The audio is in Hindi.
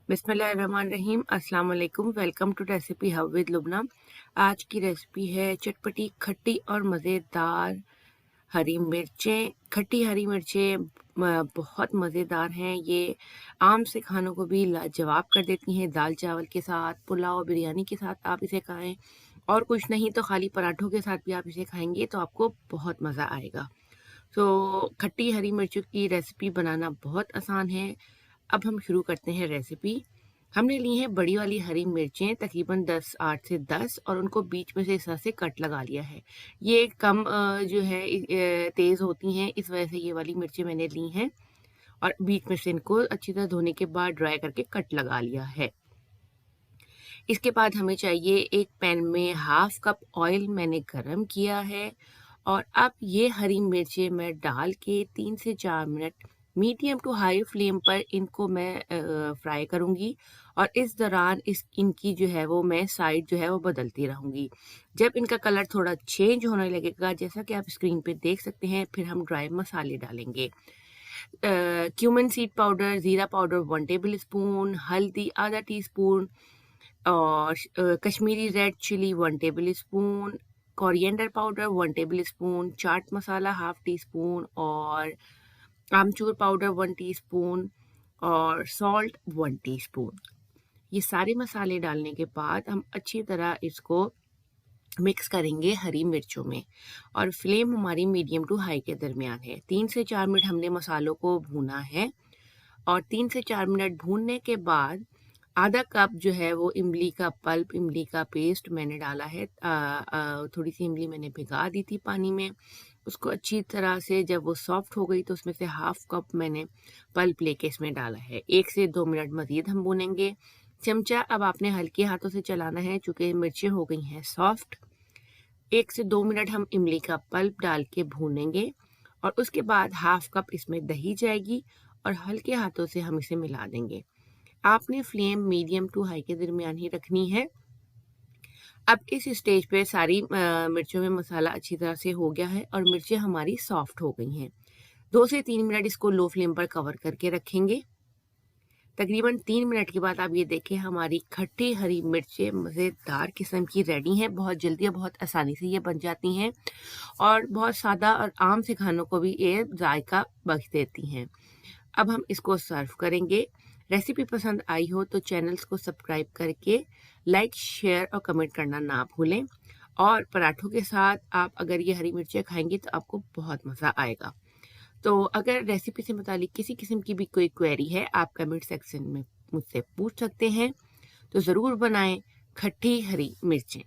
बिस्मिल्लाहिर्रहमानिर्रहीम। अस्सलाम वालेकुम। Welcome to recipe hub with Lubna. आज की रेसिपी है चटपटी खट्टी और मज़ेदार हरी मिर्चें। खट्टी हरी मिर्चें बहुत मज़ेदार हैं। ये आम से खानों को भी लाजवाब कर देती हैं। दाल चावल के साथ, पुलाव, बिरयानी के साथ आप इसे खाएं, और कुछ नहीं तो खाली पराठों के साथ भी आप इसे खाएंगे तो आपको बहुत मज़ा आएगा। तो खट्टी हरी मिर्चों की रेसिपी बनाना बहुत आसान है। अब हम शुरू करते हैं रेसिपी। हमने ली हैं बड़ी वाली हरी मिर्चें, तकरीबन 8 से 10, और उनको बीच में से इस तरह से कट लगा लिया है। ये कम जो है तेज़ होती हैं, इस वजह से ये वाली मिर्चें मैंने ली हैं, और बीच में से इनको अच्छी तरह धोने के बाद ड्राई करके कट लगा लिया है। इसके बाद हमें चाहिए एक पैन में हाफ कप ऑयल मैंने गरम किया है, और अब ये हरी मिर्चें मैं डाल के 3 से 4 minute medium to high flame पर इनको मैं फ्राई करूँगी, और इस दौरान इनकी जो है वो मैं साइड जो है वो बदलती रहूँगी। जब इनका कलर थोड़ा चेंज होने लगेगा, जैसा कि आप स्क्रीन पे देख सकते हैं, फिर हम ड्राई मसाले डालेंगे। क्यूमिन सीड पाउडर, ज़ीरा पाउडर 1 टेबल स्पून, हल्दी आधा टीस्पून, और Kashmiri red chilli 1 table spoon, coriander powder 1 table spoon, chaat masala half tea spoon, और आमचूर पाउडर 1 टीस्पून, और सॉल्ट 1 टीस्पून। ये सारे मसाले डालने के बाद हम अच्छी तरह इसको मिक्स करेंगे हरी मिर्चों में, और फ्लेम हमारी मीडियम टू हाई के दरमियान है। 3 से 4 मिनट हमने मसालों को भूना है, और 3 से 4 मिनट भूनने के बाद आधा कप जो है वो इमली का पल्प, इमली का पेस्ट मैंने डाला है। थोड़ी सी इमली मैंने भिगा दी थी पानी में, उसको अच्छी तरह से जब वो सॉफ्ट हो गई तो उसमें से हाफ कप मैंने पल्प लेके इसमें डाला है। 1 से 2 मिनट मज़ीद हम भूनेंगे। चमचा अब आपने हल्के हाथों से चलाना है, चूँकि मिर्चें हो गई हैं सॉफ्ट। 1 से 2 मिनट हम इमली का पल्प डाल के भूनेंगे, और उसके बाद हाफ कप इसमें दही जाएगी, और हल्के हाथों से हम इसे मिला देंगे। आपने फ्लेम मीडियम टू हाई के दरमियान ही रखनी है। अब इस स्टेज पे सारी मिर्चों में मसाला अच्छी तरह से हो गया है, और मिर्चें हमारी सॉफ्ट हो गई हैं। 2 से 3 मिनट इसको लो फ्लेम पर कवर करके रखेंगे। तकरीबन 3 मिनट के बाद आप ये देखें, हमारी खट्टी हरी मिर्चें मज़ेदार किस्म की रेडी हैं। बहुत जल्दी और बहुत आसानी से ये बन जाती हैं, और बहुत सादा और आम से खानों को भी ये जायका बख्श देती हैं। अब हम इसको सर्व करेंगे। रेसिपी पसंद आई हो तो चैनल्स को सब्सक्राइब करके लाइक, शेयर और कमेंट करना ना भूलें, और पराठों के साथ आप अगर ये हरी मिर्चें खाएंगे तो आपको बहुत मज़ा आएगा। तो अगर रेसिपी से मुतालिक किसी किस्म की भी कोई क्वेरी है, आप कमेंट सेक्शन में मुझसे पूछ सकते हैं। तो ज़रूर बनाएं खट्टी हरी मिर्चें।